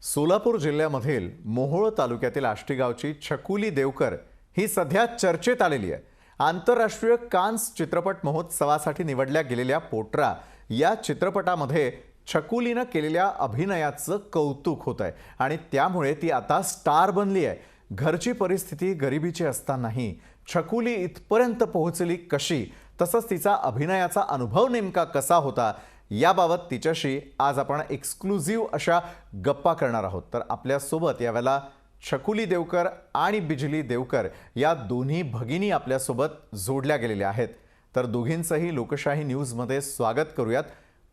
सोलापूर जिल्ह्यामधील मोहोळ तालुक्यातील आष्टी गावची छकुली देवकर ही सध्या चर्चेत आलेली आहे। आंतरराष्ट्रीय कान्स चित्रपट महोत्सवासाठी निवडल्या गेलेल्या पोट्रा या चित्रपटामध्ये छकुलीने केलेल्या अभिनयाचं कौतुक होत आहे आणि त्यामुळे ती आता स्टार बनली आहे। घरची परिस्थिती गरिबीची असतानाही छकुली इथपर्यंत पोहोचली कशी, तसंच तिचा अभिनयाचा अनुभव नेमका कसा होता याबाबत तिच्याशी आज आपण एक्सक्लुझिव्ह अशा गप्पा करणार आहोत। तर आपल्या सोबत यावेळेला छकुली देवकर आणि बिजली देवकर या दोन्ही भगिनी आपल्या सोबत जोडल्या गेलेल्या आहेत। तर दोघींचंही लोकशाही न्यूज मध्ये स्वागत करूयात।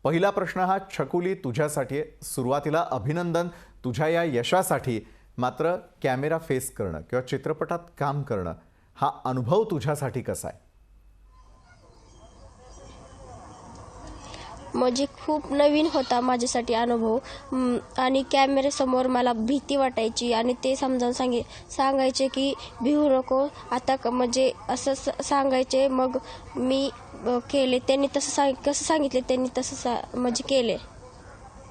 पहिला प्रश्न हा छकुली तुझ्यासाठी आहे। सुरुवातीला अभिनंदन तुझ्या या यशासाठी। मात्र कॅमेरा फेस करणं किंवा चित्रपटात काम करणं हा अनुभव तुझ्यासाठी कसा आहे? म्हणजे खूप नवीन होता माझ्यासाठी अनुभव आणि कॅमेऱ्यासमोर मला भीती वाटायची आणि ते समजावून सांगायचे की भिवू नको आता म्हणजे असं सांगायचे। मग मी केले, त्यांनी कसं सांगितले त्यांनी तसं म्हणजे केले।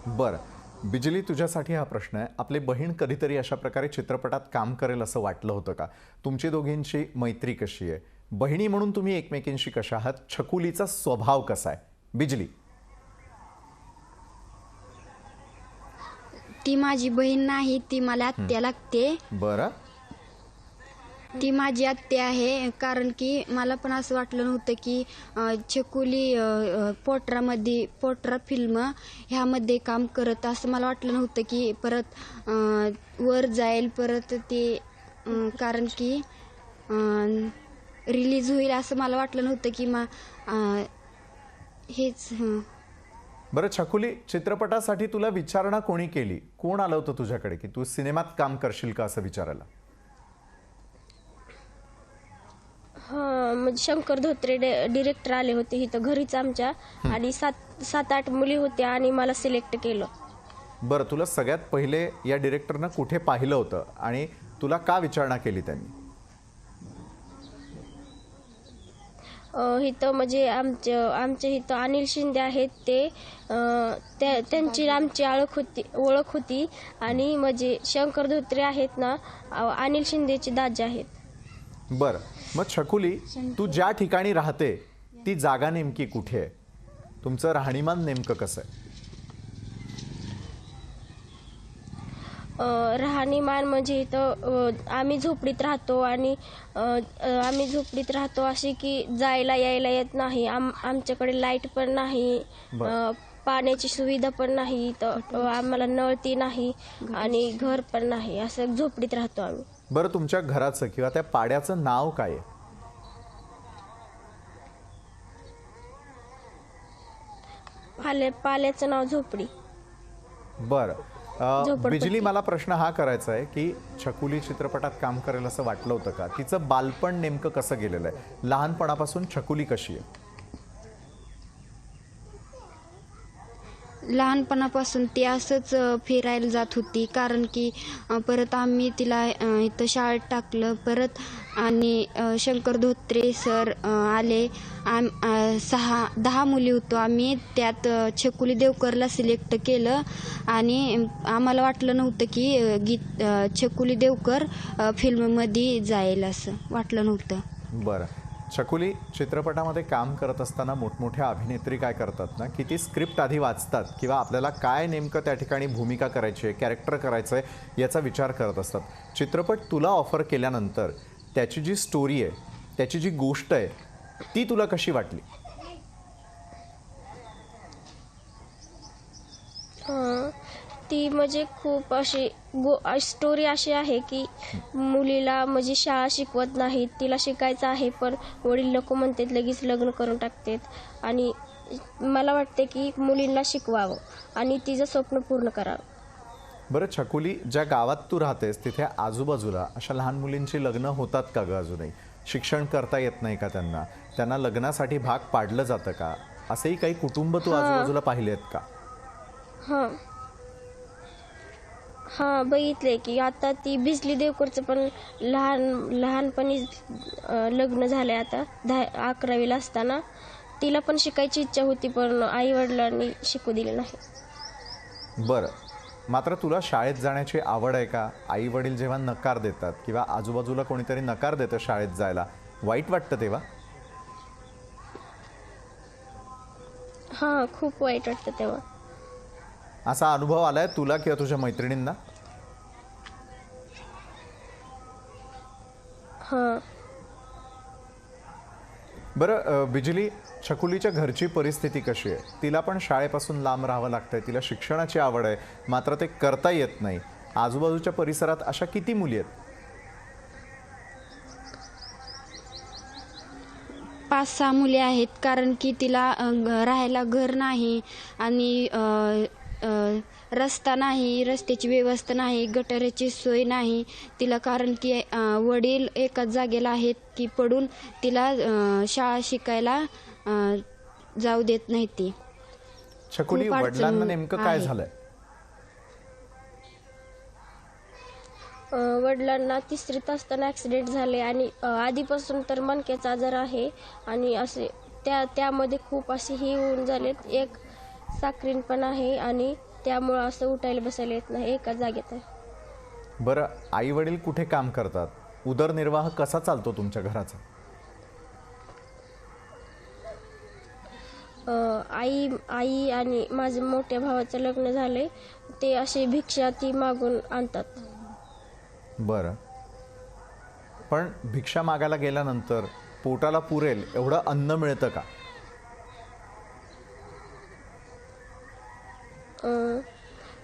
बरं बिजली, तुझ्यासाठी हा प्रश्न आहे। आपली बहीण कधीतरी अशा प्रकारे चित्रपटात काम करेल असं वाटलं होतं का? तुमची दोघींची मैत्री कशी आहे? बहिणी म्हणून तुम्ही एकमेकींशी कशा आहात? छकुलीचा स्वभाव कसा आहे? बिजली, ती माझी बहीण नाही, ती मला आत्या लागते। बरं, ती माझी आत्या आहे, कारण की मला पण असं वाटलं नव्हतं की छकुली पोट्रा फिल्म ह्यामध्ये काम करत, असं मला वाटलं नव्हतं की परत वर जाईल परत ते, कारण की रिलीज होईल असं मला वाटलं नव्हतं की हेच। बरं छकुली, चित्रपटासाठी तुला विचारणा कोणी केली? कोण आलं होतं तुझ्याकडे की तू सिनेमात काम करशील का असं विचारायला? हां, म्हणजे शंकर धोत्रे डिरेक्टर आले होते इथं घरीच आमच्या आणि सात आठ मुली होत्या आणि मला सिलेक्ट केलं। बरं, तुला सगळ्यात पहिले या डिरेक्टरनं कुठे पाहिलं होतं आणि तुला का विचारणा केली त्यांनी? इथं म्हणजे आमच्या इथं अनिल शिंदे आहेत, त्यांची आमची ओळख होती आणि म्हणजे शंकर धोत्रे आहेत ना, अनिल शिंदेचे दाजी आहेत। बरं, मग छकुली, तू ज्या ठिकाणी राहते ती जागा नेमकी कुठे आहे? तुमचं राहणीमान नेमकं कसं आहे? राहणीमान म्हणजे इथं आम्ही झोपडीत राहतो आणि अशी की जायला यायला येत नाही। आमच्याकडे लाईट पण नाही, पाण्याची सुविधा पण नाही, तर आम्हाला नळती नाही आणि घर पण नाही, असं झोपडीत राहतो आम्ही। बरं, तुमच्या घराचं किंवा त्या पाड्याचं नाव काय आहे? पाल्याचं नाव झोपडी। बरं बिजली, मला प्रश्न हा करायचा आहे की छकुली चित्रपटात काम करेल असं वाटलं होतं का? तिचं बालपण नेमकं कसं गेलेलं आहे? लहानपणापासून छकुली कशी आहे? लहानपणापासून ती असंच फिरायला जात होती, कारण की परत आम्ही तिला इथं शाळेत टाकलं परत, आणि शंकर धोत्रे सर आले। 10 मुली होतो आम्ही, त्यात छकुली देवकरला सिलेक्ट केलं आणि आम्हाला वाटलं नव्हतं की छकुली देवकर फिल्ममध्ये जाईल, असं वाटलं नव्हतं। बरं छकुली, चित्रपटामध्ये काम करत असताना मोठमोठ्या अभिनेत्री काय करतात ना, की ती स्क्रिप्ट आधी वाचतात किंवा आपल्याला काय नेमकं त्या ठिकाणी भूमिका करायची आहे, कॅरेक्टर करायचं आहे याचा विचार करत असतात। चित्रपट तुला ऑफर केल्यानंतर त्याची जी स्टोरी आहे, त्याची जी गोष्ट आहे, ती तुला कशी वाटली? ती म्हणजे खूप अशी स्टोरी अशी आहे की मुलीला म्हणजे शाळा शिकवत नाहीत, तिला शिकायचं आहे पण वडील नको म्हणतात, लगेच लग्न करून टाकतात आणि मला वाटते की मुलींना शिकवावं आणि तिचं स्वप्न पूर्ण करावं। बरं छकुली, ज्या गावात तू राहतेस तिथे आजूबाजूला अशा लहान मुलींची लग्न होतात का ग? अजूनही शिक्षण करता येत नाही का त्यांना? त्यांना लग्नासाठी भाग पाडलं जातं का? असेही काही कुटुंब तू आजूबाजूला पाहिले आहेत का? हां बघितले की आता ती बिजली देवकरचं पण लहानपणी लग्न झालंय, आता 11वीला असताना। तिला पण शिकायची इच्छा होती पण आई वडिलांनी शिकू दिले नाही। बरं, मात्र तुला शाळेत जाण्याची आवड आहे का? आई वडील जेव्हा नकार देतात किंवा आजूबाजूला कोणीतरी नकार देतं शाळेत जायला, वाईट वाटतं तेव्हा? हां, खूप वाईट वाटतं तेव्हा. असा अनुभव आलाय तुला किंवा तुझ्या मैत्रिणींना? हां. बरं बिजली, छकुलीच्या घरची परिस्थिती कशी आहे? तिला पण शाळेपासून लांब राहावं लागतंय, तिला शिक्षणाची आवड आहे, मात्र ते करता येत नाही. आजूबाजूच्या परिसरात अशा किती मुली आहेत? 5-6 मुली आहेत, कारण की तिला राहायला घर नाही आणि रस्ता नाही, रस्त्याची व्यवस्था नाही, गटाराची सोय नाही तिला, कारण की वडील एकाच जागेला आहेत की पडून तिला शाळा शिकायला जाऊ देत नाही ती. छकुली, खूप अडचण वडिलांना नेमकं काय आहे. झालंय? वडिलांना 3रीत असताना ॲक्सिडेंट झाले आणि आधीपासून तर मणक्याचा आजार आहे आणि असे त्यामध्ये खूप असे हे होऊन झालेत. एक साखरीन पण आहे आणि त्यामुळं असं उठायला बसायला येत नाही, एका जागेत आहे. बरं, आई वडील कुठे काम करतात? उदरनिर्वाह कसा चालतो तुमच्या घराचा? आई आणि माझ्या मोठ्या भावाचं लग्न झालंय, ते असे भिक्षा ती मागून आणतात. बरं, पण भिक्षा मागायला गेल्यानंतर पोटाला पुरेल एवढं अन्न मिळतं का?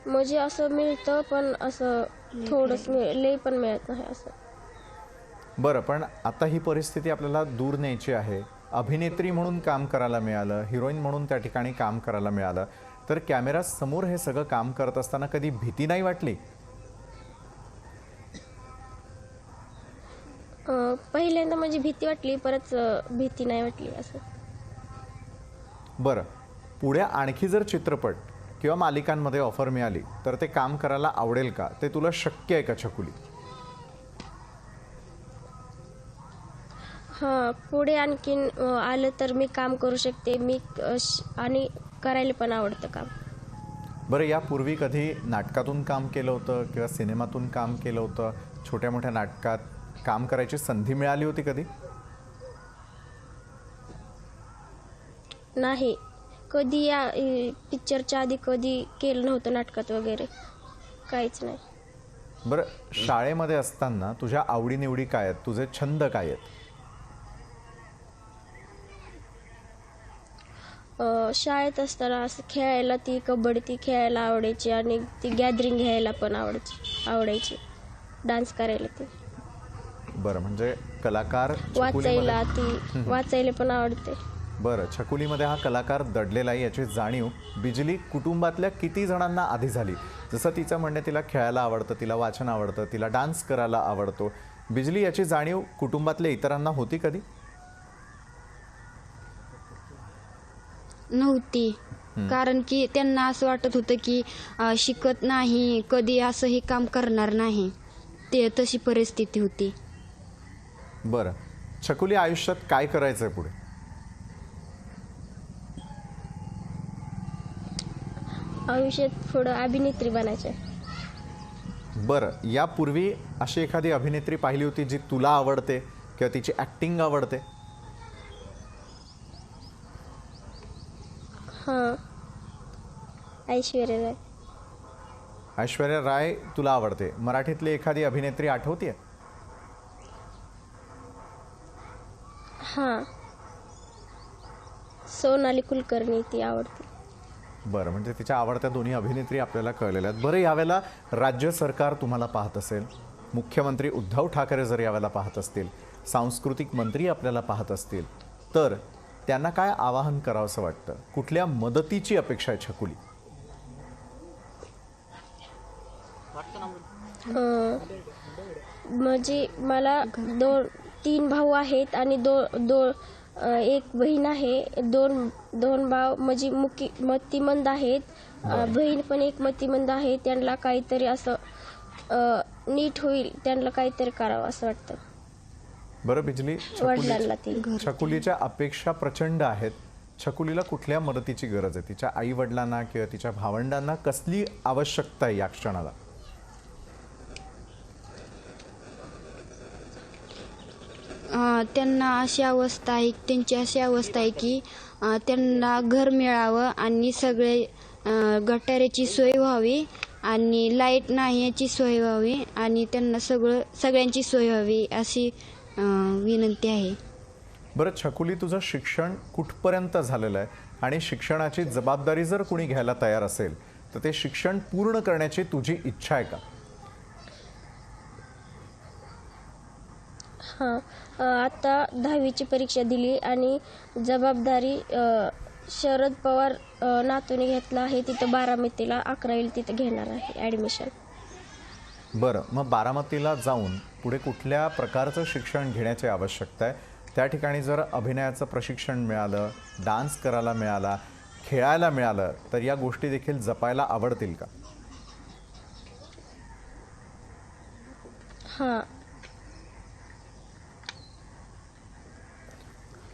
म्हणजे असं मिळतं, पण असं थोडंच लई पण मिळत नाही असं. बरं, पण आता ही परिस्थिती आपल्याला दूर न्यायची आहे. अभिनेत्री म्हणून काम करायला मिळालं, हिरोईन म्हणून त्या ठिकाणी काम करायला मिळालं, तर कॅमेरासमोर हे सगळं काम करत असताना कधी भीती नाही वाटली? पहिल्यांदा म्हणजे भीती वाटली, परत भीती नाही वाटली असं. बरं, पुढे आणखी जर चित्रपट किंवा मालिकांमध्ये ऑफर मिळाली तर ते काम करायला आवडेल का? ते तुला शक्य आहे का छकुली? हां, पुढे आणखीन आलं तर मी काम करू शकते. आणि करायला पण आवडतं काम. बरं, यापूर्वी कधी नाटकातून काम केलं होतं किंवा सिनेमातून काम केलं होतं? छोट्या मोठ्या नाटकात काम करायची संधी मिळाली होती कधी? नाही, कधी या पिक्चरच्या आधी कधी केलं नव्हतं नाटकात वगैरे, काहीच नाही. बरं, शाळेमध्ये असताना तुझ्या आवडीनिवडी काय आहेत? तुझे छंद काय आहेत? शाळेत असताना असं खेळायला ती कबड्डी ती खेळायला आवडायची आणि ती गॅदरिंग घ्यायला पण आवडायची. डान्स करायला ती. बरं, म्हणजे कलाकार वाचायला छकुलीमध्ये. वाचायला पण आवडते. बरं, छकुलीमध्ये हा कलाकार दडलेला आहे याची जाणीव बिजली कुटुंबातल्या किती जणांना आधी झाली? जसं तिचं म्हणणे, तिला खेळायला आवडतं, तिला वाचन आवडतं, तिला डान्स करायला आवडतो. बिजली, याची जाणीव कुटुंबातल्या इतरांना होती कधी? नव्हती, कारण की त्यांना असं वाटत होतं की शिकत नाही, कधी असं हे काम करणार नाही, ते तशी परिस्थिती होती. बरं, छकुली, आयुष्यात काय करायचंय पुढे? आयुष्यात पुढं अभिनेत्री बनायचं. बरं, यापूर्वी अशी एखादी अभिनेत्री पाहिली होती जी तुला आवडते किंवा तिची ॲक्टिंग आवडते? हां, ऐश्वर्या राय. ऐश्वर्या राय तुला आवडते. मराठीतली एखादी अभिनेत्री आठवतीये? हां, सोनाली कुलकर्णी ती आवडते. बरं, म्हणजे तिच्या आवडत्या दोन्ही अभिनेत्री आपल्याला कळलेल्या आहेत. बरं, यावेळेला राज्य सरकार तुम्हाला पाहत असेल, मुख्यमंत्री उद्धव ठाकरे जर यावेळेला पाहत असतील, सांस्कृतिक मंत्री आपल्याला पाहत असतील, तर त्यांना काय आवाहन करावंसं वाटतं? कुठल्या मदतीची अपेक्षा आहे छकुली? म्हणजे मला 3 भाऊ आहेत आणि एक बहीण आहे. दोन भाव म्हणजे मतिमंद आहेत. बहीण पण एक मतिमंद आहे. त्यांना काहीतरी असं नीट होईल, त्यांना काहीतरी करावं असं वाटतं. बरं बिजली, वडिलांना ती. छकुलीच्या अपेक्षा प्रचंड आहेत. छकुलीला कुठल्या मदतीची गरज आहे? तिच्या आई वडिलांना किंवा तिच्या भावंडांना कसली आवश्यकता आहे या क्षणाला? त्यांना अशी अवस्था आहे, त्यांची अशी अवस्था आहे की त्यांना घर मिळावं आणि सगळे गटाराची सोय व्हावी आणि लाईट नाही याची सोय व्हावी आणि त्यांना सगळ्यांची सोय व्हावी अशी विनंती आहे. बरं छकुली, तुझं शिक्षण कुठपर्यंत झालेलं आहे आणि शिक्षणाची जबाबदारी जर कुणी घ्यायला तयार असेल तर ते शिक्षण पूर्ण करण्याची तुझी इच्छा आहे का? हां, आता 10वीची परीक्षा दिली आणि जबाबदारी शरद पवार नातूने घेतला आहे. तिथं बारामतीला 11वीला तिथं घेणार आहे ॲडमिशन. बरं, मग बारामतीला जाऊन पुढे कुठल्या प्रकारचं शिक्षण घेण्याची आवश्यकता आहे? त्या ठिकाणी जर अभिनयाचं प्रशिक्षण मिळालं, डान्स करायला मिळाला, खेळायला मिळालं तर या गोष्टी देखील जपायला आवडतील का? हां.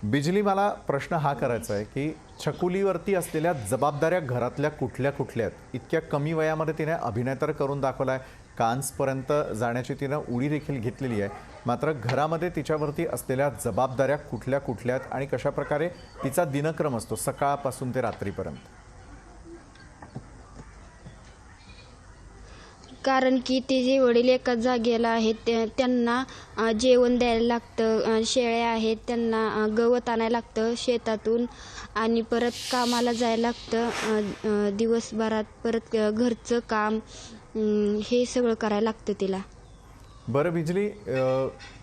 बिजली, मला प्रश्न हा करायचा आहे की छकुलीवरती असलेल्या जबाबदाऱ्या घरातल्या कुठल्या कुठल्या आहेत? इतक्या कमी वयामध्ये तिने अभिनय तर करून दाखवला आहे, कान्सपर्यंत जाण्याची तिनं उडी देखील घेतलेली आहे, मात्र घरामध्ये तिच्यावरती असलेल्या जबाबदाऱ्या कुठल्या कुठल्या आहेत आणि कशाप्रकारे तिचा दिनक्रम असतो सकाळपासून ते रात्रीपर्यंत? कारण की तिचे वडील एकाच जागेला आहेत, त्यांना जेवण द्यायला लागतं, शेळ्या आहेत त्यांना गवत आणायला लागतं शेतातून आणि परत कामाला जायला लागतं दिवसभरात, परत घरचं काम हे सगळं करायला लागतं तिला. बरं बिजली,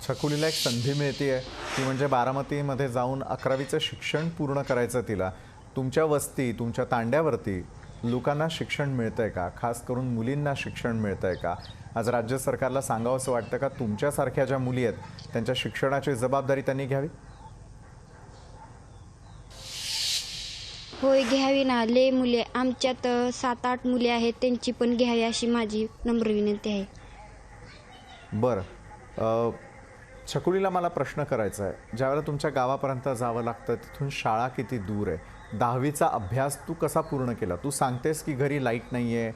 छकुलीला एक संधी मिळते आहे, ती म्हणजे बारामतीमध्ये जाऊन 11वीचं शिक्षण पूर्ण करायचं तिला. तुमच्या वस्ती, तुमच्या तांड्यावरती लोकांना शिक्षण मिळतं आहे का? खास करून मुलींना शिक्षण मिळतं आहे का? आज राज्य सरकारला सांगावं असं वाटतं का तुमच्यासारख्या ज्या मुली आहेत त्यांच्या शिक्षणाची जबाबदारी त्यांनी घ्यावी? होय, घ्यावी ना. लय मुले आमच्यात 7-8 मुले आहेत, त्यांची पण घ्यावी अशी माझी नम्र विनंती आहे. बरं, छकुलीला मला प्रश्न करायचा आहे, ज्यावेळेला तुमच्या गावापर्यंत जावं लागतं तिथून शाळा किती दूर आहे? 10वीचा अभ्यास तू कसा पूर्ण केला? तू सांगतेस की घरी लाईट नाही आहे,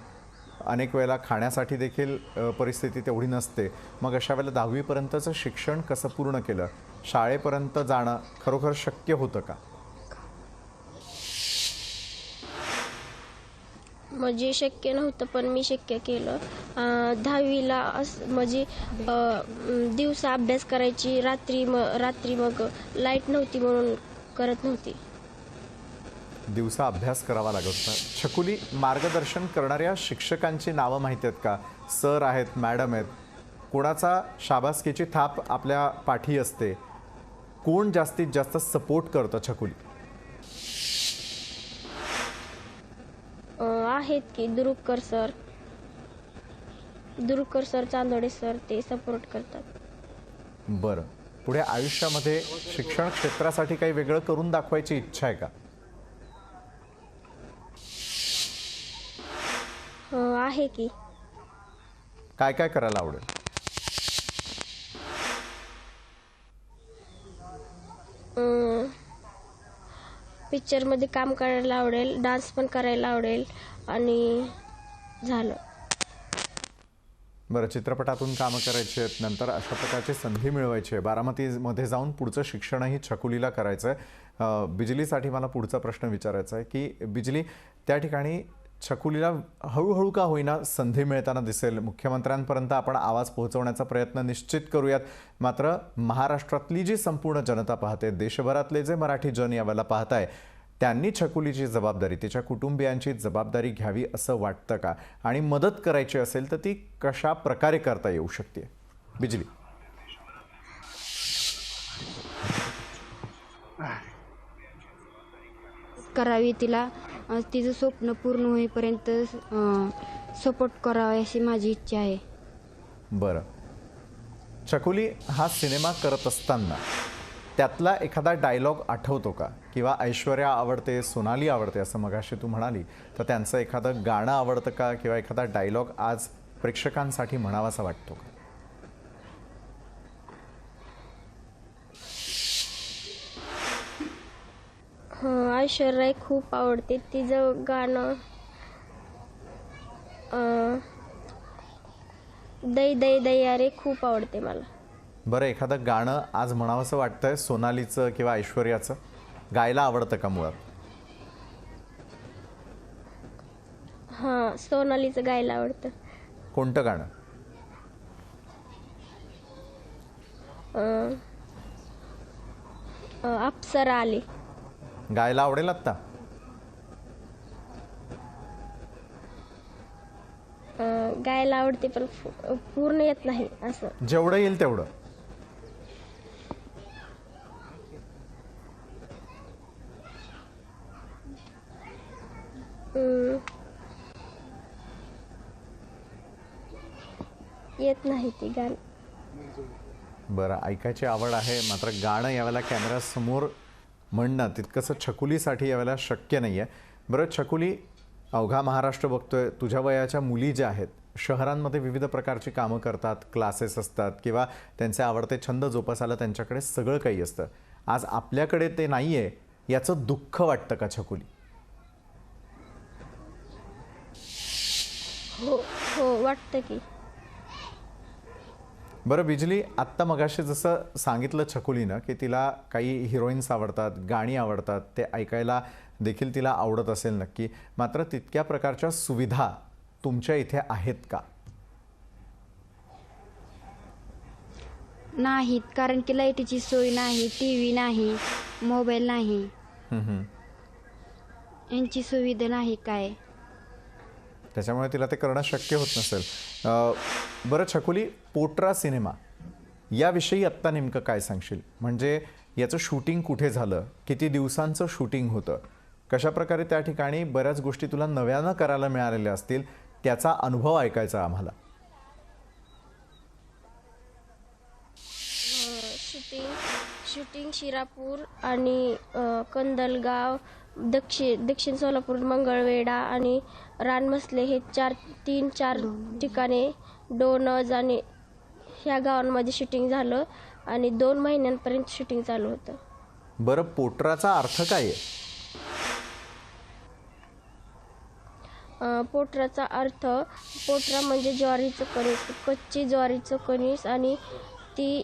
अनेक वेळेला खाण्यासाठी देखील परिस्थिती तेवढी नसते, मग अशा वेळेला 10वीपर्यंतचं शिक्षण कसं पूर्ण केलं? शाळेपर्यंत जाणं खरोखर शक्य होतं का? म्हणजे शक्य नव्हतं पण मी शक्य केलं. 10वीला म्हणजे दिवसा अभ्यास करायची, रात्री मग लाईट नव्हती म्हणून करत नव्हती. दिवसा अभ्यास करावा लागत होता. छकुली, मार्गदर्शन करणाऱ्या शिक्षकांची नावं माहिती आहेत का? सर आहेत, मॅडम आहेत, कोणाचा शाबासकीची थाप आपल्या पाठी असते? कोण जास्तीत जास्त सपोर्ट करतं छकुली? आहेत की दुरुकर सर, चांदोडे सर, ते सपोर्ट करतात. बरं, पुढे आयुष्यामध्ये शिक्षण क्षेत्रासाठी काही वेगळं करून दाखवायची इच्छा आहे का? आहे की. काय काय करायला आवडेल? पिक्चरमध्ये काम करायला आवडेल, डान्स पण करायला आवडेल आणि झालं. बरं, चित्रपटातून कामं करायची आहेत, नंतर अशा प्रकारची संधी मिळवायची आहे, बारामतीमध्ये जाऊन पुढचं शिक्षणही छकुलीला करायचं आहे. बिजलीसाठी मला पुढचा प्रश्न विचारायचा आहे की बिजली, त्या ठिकाणी छकुलीला हळूहळू का होईना संधी मिळताना दिसेल. मुख्यमंत्र्यांपर्यंत आपण आवाज पोहोचवण्याचा प्रयत्न निश्चित करूयात, मात्र महाराष्ट्रातली जी संपूर्ण जनता पाहते, देशभरातले जे मराठी जन यावेळेला पाहताय, त्यांनी छकुलीची जबाबदारी, तिच्या कुटुंबियांची जबाबदारी घ्यावी असं वाटतं का? आणि मदत करायची असेल तर ती कशा प्रकारे करता येऊ शकते? बिजली. करावी तिला, तिचं स्वप्न पूर्ण होईपर्यंत सपोर्ट करावा अशी माझी इच्छा आहे. बरं, छकुली, हा सिनेमा करत असताना त्यातला एखादा डायलॉग आठवतो का? किंवा ऐश्वर्या आवडते, सोनाली आवडते असं मगाशी तू म्हणाली, तर त्यांचं एखादं गाणं आवडतं का? किंवा एखादा डायलॉग आज प्रेक्षकांसाठी म्हणावासा वाटतो का? ऐश्वर्या राय खूप आवडते. तिचं गाणं दै दै दैया रे खूप आवडते मला. बरं, एखादं गाणं आज म्हणावंसं वाटतंय सोनालीचं किंवा ऐश्वर्याचं, गायला आवडतं का मुळात? सोनालीचं गायला आवडतं. कोणतं गाणं? अप्सरा आली. गायला आवडेल आत्ता? गायला आवडते पण पूर्ण येत नाही असं. जेवढं येईल तेवढं. येत नाही ती गाणं. बरं, ऐकायची आवड आहे, मात्र गाणं यावेळेला कॅमेऱ्यासमोर म्हणणं तितकंसं छकुलीसाठी यावेळेला शक्य नाही आहे. बरं छकुली, अवघा महाराष्ट्र बघतोय, तुझ्या वयाच्या मुली ज्या आहेत शहरांमध्ये विविध प्रकारची कामं करतात, क्लासेस असतात किंवा त्यांचे आवडते छंद जोपासायला त्यांच्याकडे सगळं काही असतं. आज आपल्याकडे ते नाही आहे, याचं दुःख वाटतं का छकुली? हो हो वाटतं की. बरं बिजली, आत्ता मगाशी जसं सांगितलं छकुलीनं की तिला काही हिरोईन्स आवडतात, गाणी आवडतात, ते ऐकायला देखील तिला आवडत असेल नक्की, मात्र तितक्या प्रकारच्या सुविधा तुमच्या इथे आहेत का? नाहीत, कारण की लाईटीची सोय नाही, टी व्ही नाही, मोबाईल नाही, यांची सुविधा नाही काय. त्याच्यामुळे तिला ते करणं शक्य होत नसेल. बरं छकुली, पोटरा सिनेमा याविषयी आत्ता नेमकं काय सांगशील? म्हणजे याचं शूटिंग कुठे झालं, किती दिवसांचं शूटिंग होतं, कशाप्रकारे त्या ठिकाणी बऱ्याच गोष्टी तुला नव्यानं करायला मिळालेल्या असतील, त्याचा अनुभव ऐकायचा आम्हाला. शूटिंग शिरापूर आणि कंदलगाव, दक्षिण सोलापूर, मंगळवेढा आणि रानमसले हे 3-4 ठिकाणी, डोनज आणि ह्या गावांमध्ये शूटिंग झालं आणि 2 महिन्यांपर्यंत शूटिंग चालू होतं. बरं, पोटराचा अर्थ काय आहे? पोटराचा अर्थ, पोटरा म्हणजे ज्वारीचं कणीस, कच्ची ज्वारीचं कणीस, आणि ती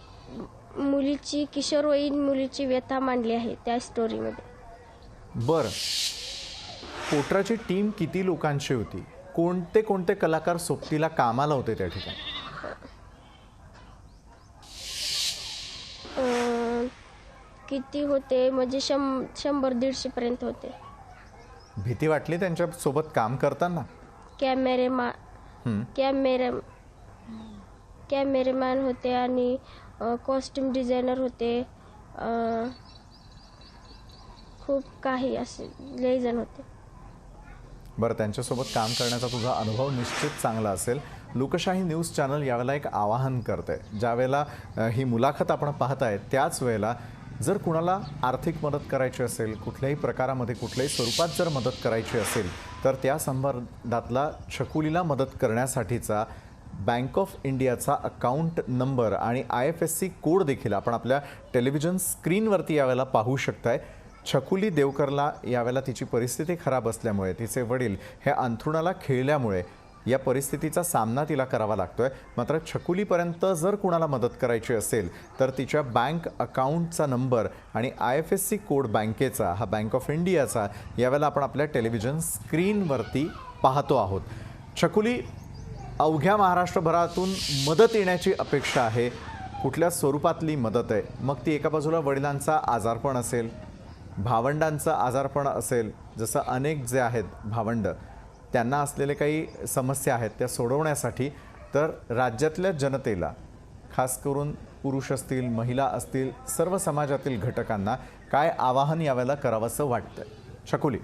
मुलीची, किशोरवयीन मुलीची व्यथा मांडली आहे त्या स्टोरीमध्ये. बरं, पोटराची टीम किती लोकांची होती? कोणते कोणते कलाकार सोबतीला कामाला होते त्या ठिकाणी? किती होते म्हणजे 100-150 पर्यंत होते. भीती वाटली त्यांच्या सोबत काम करताना? कॅमेरेमॅन होते आणि कॉस्ट्युम डिझायनर होते, खूप काही असे लय जण होते. बरं, त्यांच्यासोबत काम करण्याचा तुझा अनुभव निश्चित चांगला असेल. लोकशाही न्यूज चॅनल यावेळेला एक आवाहन करते. ज्यावेळेला ही मुलाखत आपण पाहताय त्याच वेळेला जर कुणाला आर्थिक मदत करायची असेल, कुठल्याही प्रकारामध्ये कुठल्याही स्वरूपात जर मदत करायची असेल, तर त्या संबंधातला छकुलीला मदत करण्यासाठीचा बँक ऑफ इंडियाचा अकाउंट नंबर आणि IFSC कोड देखील आपण आपल्या टेलिव्हिजन स्क्रीनवरती यावेळेला पाहू शकताय. छकुली देवकरला यावेळेला तिची परिस्थिती खराब असल्यामुळे, तिचे वडील हे अंथरुणाला खिळल्यामुळे या परिस्थितीचा सामना तिला करावा लागतोय. मात्र छकुलीपर्यंत जर कुणाला मदत करायची असेल तर तिच्या बँक अकाउंटचा नंबर आणि IFSC कोड बँकेचा, हा बँक ऑफ इंडियाचा, यावेळेला आपण आपल्या टेलिव्हिजन स्क्रीनवरती पाहतो आहोत. छकुली, अवघ्या महाराष्ट्रभरातून मदत येण्याची अपेक्षा आहे. कुठल्या स्वरूपातली मदत आहे? मग ती एका बाजूला वडिलांचा आजारपण असेल, भावंडांचं आजारपण असेल, जसं अनेक जे आहेत भावंड, त्यांना असलेले काही समस्या आहेत त्या सोडवण्यासाठी, तर राज्यातल्या जनतेला, खास करून पुरुष असतील, महिला असतील, सर्व समाजातील घटकांना काय आवाहन यावेळेला करावंसं वाटतंय? छकुली.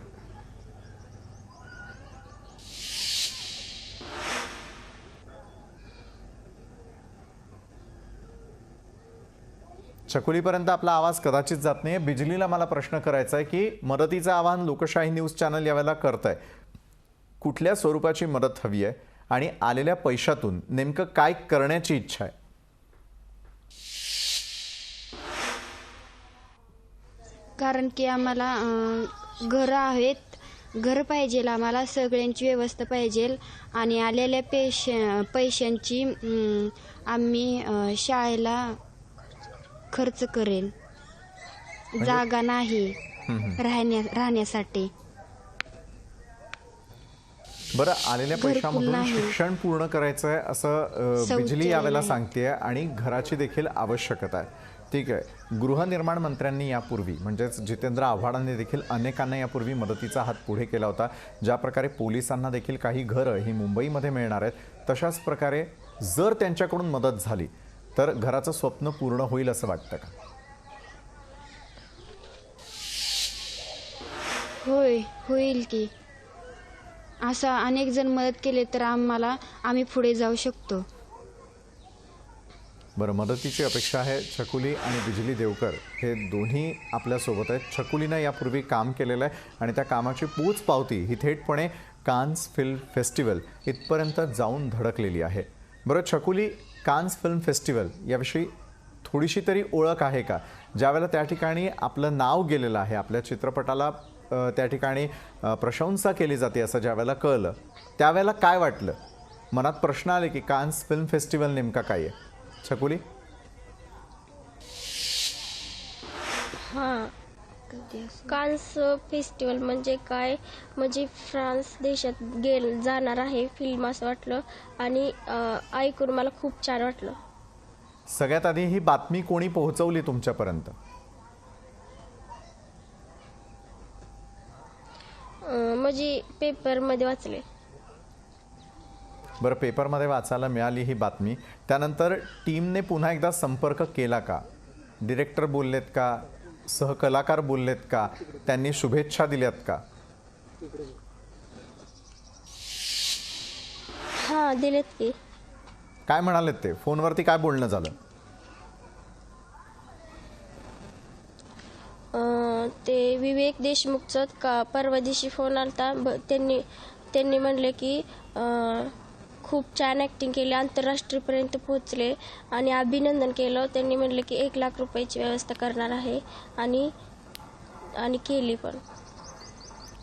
छकुलीपर्यंत आपला आवाज कदाचित जात नाही. बिजलीला मला प्रश्न करायचा आहे की मदतीचं आवाहन लोकशाही न्यूज चॅनल यावेळेला करत आहे. कुठल्या स्वरूपाची मदत हवी आहे आणि आलेल्या पैशातून नेमकं काय करण्याची इच्छा आहे? कारण की आम्हाला घरं आहेत, घर पाहिजे, आम्हाला सगळ्यांची व्यवस्था पाहिजे आणि आलेल्या पैशांची आम्ही शाळेला खर्च करेल. जागा नाही राहण्यासाठी. बरं, आलेल्या घरकुल पैशामधून नाही. शिक्षण पूर्ण करायचं आहे असं बिजली शौचालय यावेळेला नाही. सांगतेय आणि घराची देखील आवश्यकता आहे. ठीक आहे, गृहनिर्माण मंत्र्यांनी यापूर्वी म्हणजेच जितेंद्र आव्हाडांनी देखील अनेकांना यापूर्वी मदतीचा हात पुढे केला होता. ज्या प्रकारे पोलिसांना देखील काही घरं ही मुंबईमध्ये मिळणार आहेत, तशाच प्रकारे जर त्यांच्याकडून मदत झाली तर घराचं स्वप्न पूर्ण होईल असं वाटतं का? होय, होईल की. असं अनेक जण मदत केले तर आम्ही पुढे जाऊ शकतो. बरं, मदतीची अपेक्षा आहे. छकुली आणि बिजली देवकर हे दोन्ही आपल्यासोबत आहेत. छकुलीनं यापूर्वी काम केलेलं आहे आणि त्या कामाची पोचपावती ही थेटपणे कान्स फिल्म फेस्टिवल इथपर्यंत जाऊन धडकलेली आहे. बरं छकुली, कान्स फिल्म फेस्टिवल याविषयी थोडीशी तरी ओळख आहे का? ज्यावेळेला त्या ठिकाणी आपलं नाव गेलेलं आहे, आपल्या चित्रपटाला त्या ठिकाणी प्रशंसा केली जाते असं ज्यावेळेला कळलं, त्यावेळेला काय वाटलं? मनात प्रश्न आले की कान्स फिल्म फेस्टिवल नेमका काय आहे? छकुली? हां, कान्स फेस्टिवल म्हणजे काय, म्हणजे फ्रान्स देशात जाणार आहे फिल्म असं वाटलं आणि ऐकून मला खूप छान वाटलं. सगळ्यात आधी ही बातमी कोणी पोहोचवली तुमच्यापर्यंत? म्हणजे पेपरमध्ये वाचले. बरं, पेपरमध्ये वाचायला मिळाली ही बातमी, त्यानंतर टीमने पुन्हा एकदा संपर्क केला का? डिरेक्टर बोललेत का? सहकलाकार बोललेत का? त्यांनी शुभेच्छा दिल्यात का? हां, दिलेत की. काय म्हणालेत ते? फोनवरती काय बोलणं झालं? ते विवेक देशमुखचं का परवा दिवशी फोन आलता. त्यांनी म्हणले की खूप छान ॲक्टिंग केली, आंतरराष्ट्रीयपर्यंत पोहोचले आणि अभिनंदन केलं. त्यांनी म्हणले की 1,00,000 रुपयाची व्यवस्था करणार आहे आणि केली पण.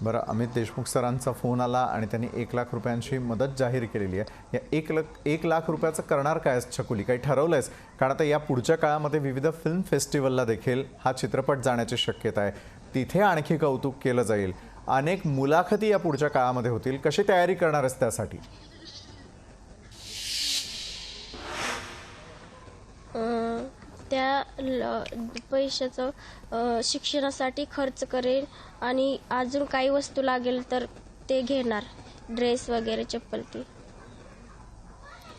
बरं, अमित देशमुख सरांचा फोन आला आणि त्यांनी 1,00,000 रुपयांची मदत जाहीर केलेली आहे. या 1,00,000 रुपयाचं करणार काय छकुली? काही ठरवलंयस? कारण आता या पुढच्या काळामध्ये विविध फिल्म फेस्टिवलला देखील हा चित्रपट जाण्याची शक्यता आहे. तिथे आणखी कौतुक केलं जाईल, अनेक मुलाखती या पुढच्या काळामध्ये होतील. कशी तयारी करणार आहेस त्यासाठी? त्या पैशाचं शिक्षणासाठी खर्च करेन आणि अजून काही वस्तू लागेल तर ते घेणार, ड्रेस वगैरे, चप्पल ती.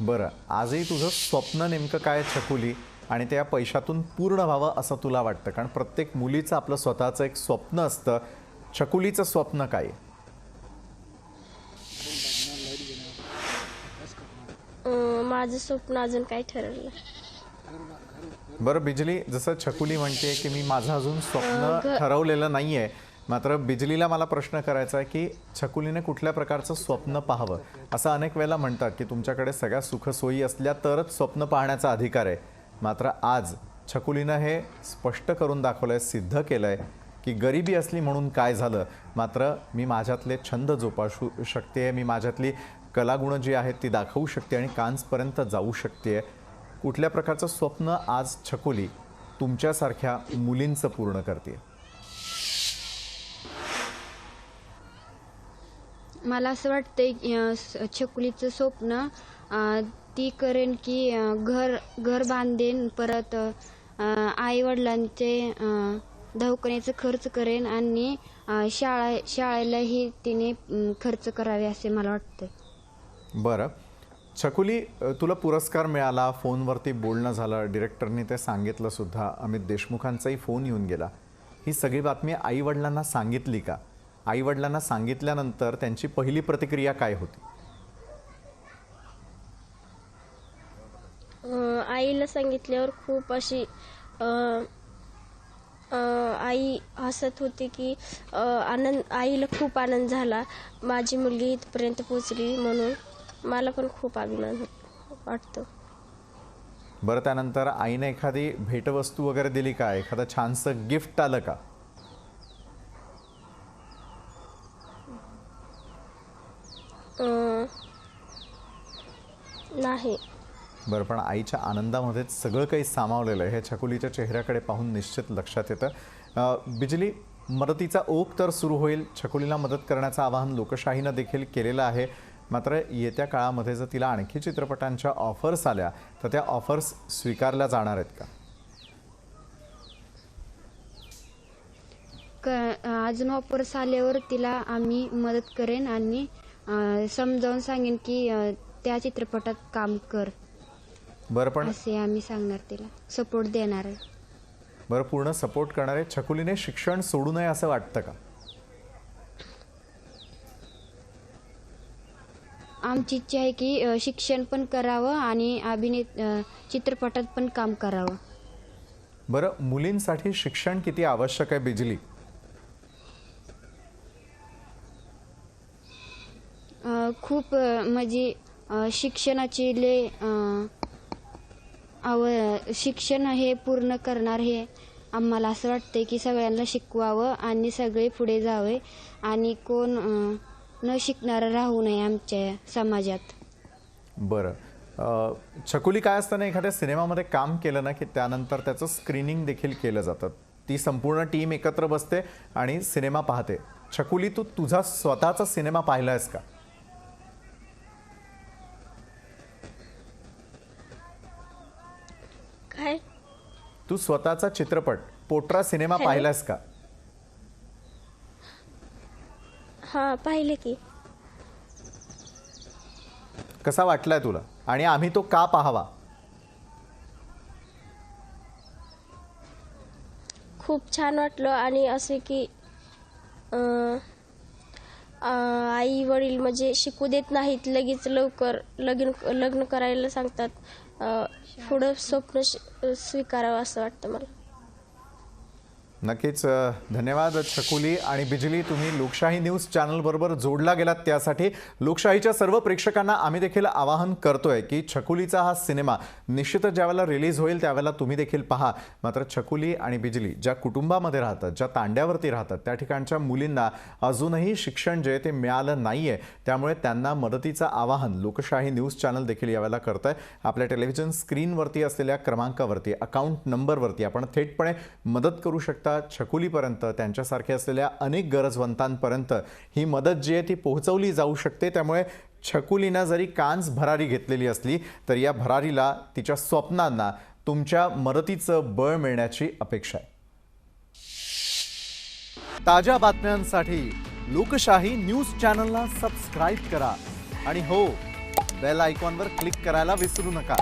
बरं, आजही तुझं स्वप्न नेमकं काय छकुली? आणि त्या पैशातून पूर्ण व्हावं असं तुला वाटतं? कारण प्रत्येक मुलीचं आपलं स्वतःचं एक स्वप्न असतं. छकुलीचं स्वप्न काय? माझं स्वप्न अजून काही ठरवलं. बरं बिजली, जसं छकुली म्हणते की मी माझं अजून स्वप्न ठरवलेलं नाही आहे, मात्र बिजलीला मला प्रश्न करायचा आहे की छकुलीने कुठल्या प्रकारचं स्वप्न पाहावं? असं अनेक वेळेला म्हणतात की तुमच्याकडे सगळ्या सुखसोयी असल्या तरच स्वप्न पाहण्याचा अधिकार आहे. मात्र आज छकुलीनं हे स्पष्ट करून दाखवलं आहे, सिद्ध केलं आहे की गरिबी असली म्हणून काय झालं, मात्र मी माझ्यातले छंद जोपासू शकते, मी माझ्यातली कलागुणं जी आहेत ती दाखवू शकते आणि कान्सपर्यंत जाऊ शकते. कुठल्या प्रकारचं स्वप्न आज छकुली तुमच्यासारख्या मुलींचं पूर्ण करते? मला असं वाटतंय छकुलीचं स्वप्न ती करेन की घर बांधेन, परत आई वडिलांचे दवाखान्याचं खर्च करेन आणि शाळेलाही तिने खर्च करावे असे मला वाटतं. बरं छकुली, तुला पुरस्कार मिळाला, फोनवरती बोलणं झालं, डिरेक्टरनी ते सांगितलं सुद्धा, अमित देशमुखांचाही फोन येऊन गेला. ही सगळी बातमी आईवडिलांना सांगितली का? आईवडिलांना सांगितल्यानंतर त्यांची पहिली प्रतिक्रिया काय होती? आईला सांगितल्यावर खूप अशी आई हसत होती की आईला खूप आनंद झाला, माझी मुलगी इथपर्यंत पोचली म्हणून. मला पण खूप अभिमान वाटतो. बरं, त्यानंतर आईने एखादी भेटवस्तू वगैरे दिली का? एखादं छानसं गिफ्ट आलं का? अं, नाही. बरं, पण आईच्या आनंदामध्येच सगळं काही सामावलेलं आहे हे छकुलीच्या चेहऱ्याकडे पाहून निश्चित लक्षात येतं. बिजली, मदतीचा ओघ तर सुरू होईल. छकुलीला मदत करण्याचं आवाहन लोकशाहीनं देखील केलेलं आहे. मात्र येत्या काळामध्ये जर तिला आणखी चित्रपटांच्या ऑफर्स आल्या तर त्या ऑफर्स स्वीकारल्या जाणार आहेत का? अजून ऑफर्स आल्यावर तिला आम्ही मदत करेन आणि समजावून सांगेन की त्या चित्रपटात काम कर बरं, पण असे आम्ही सांगणार, तिला सपोर्ट देणार आहे. बरं, पूर्ण सपोर्ट करणारे छकुलीने शिक्षण सोडू नये असं वाटतं का? आमची इच्छा आहे की शिक्षण पण करावं आणि चित्रपटात पण काम करावं. बरं, मुलींसाठी शिक्षण किती आवश्यक आहे बिजली? खूप म्हणजे शिक्षणाची शिक्षण हे पूर्ण करणार हे आम्हाला असं वाटतंय की सगळ्यांना शिकवावं आणि सगळे पुढे जावे आणि कोण न शिकणारं राहू नये आमच्या समाजात. बरं, छकुली काय असताना एखाद्या सिनेमामध्ये काम केलं ना की त्यानंतर त्याचं स्क्रीनिंग देखील केलं जातं. ती संपूर्ण टीम एकत्र बसते आणि सिनेमा पाहते. छकुली, तू तुझा स्वतःचा सिनेमा पाहिलायस का? काय? तू स्वतःचा चित्रपट पोट्रा सिनेमा हॅलो? पाहिलास का? हां, पाहिले की. कसा वाटलाय तुला आणि आम्ही तो का पाहावा? खूप छान वाटलं आणि असे की आई वडील म्हणजे शिकू देत नाहीत, लगेच लवकर लग्न करायला सांगतात. पुढं स्वप्न स्वीकारावं असं वाटतं मला. नक्कीच. धन्यवाद छकुली आणि बिजली, तुम्ही लोकशाही न्यूज चॅनल बरोबर जोडला गेलात त्यासाठी. लोकशाहीच्या सर्व प्रेक्षकांना आम्ही देखील आवाहन करतोय की छकुलीचा हा सिनेमा निश्चितच ज्यावेळेला रिलीज होईल त्यावेळेला तुम्ही देखील पहा. मात्र छकुली आणि बिजली ज्या कुटुंबामध्ये राहतात, ज्या तांड्यावरती राहतात, त्या ठिकाणच्या मुलींना अजूनही शिक्षण जे ते मिळालं नाहीये. त्यामुळे त्यांना मदतीचं आवाहन लोकशाही न्यूज चॅनल देखील यावेळेला करतंय. आपल्या टेलिव्हिजन स्क्रीनवरती असलेल्या क्रमांकावरती, अकाउंट नंबरवरती आपण थेटपणे मदत करू शकता. छकुलीपर्यंत, त्यांच्यासारखे असलेल्या अनेक गरजवंतांपर्यंत ही मदत जी आहे ती पोहोचवली जाऊ शकते. त्यामुळे छकुलीनं जरी कान्स भरारी घेतलेली असली तर या भरारीला, तिच्या स्वप्नांना तुमच्या मदतीचं बळ मिळण्याची अपेक्षा आहे. ताज्या बातम्यांसाठी लोकशाही न्यूज चॅनलला सबस्क्राईब करा आणि हो, बेल आयकॉनवर क्लिक करायला विसरू नका.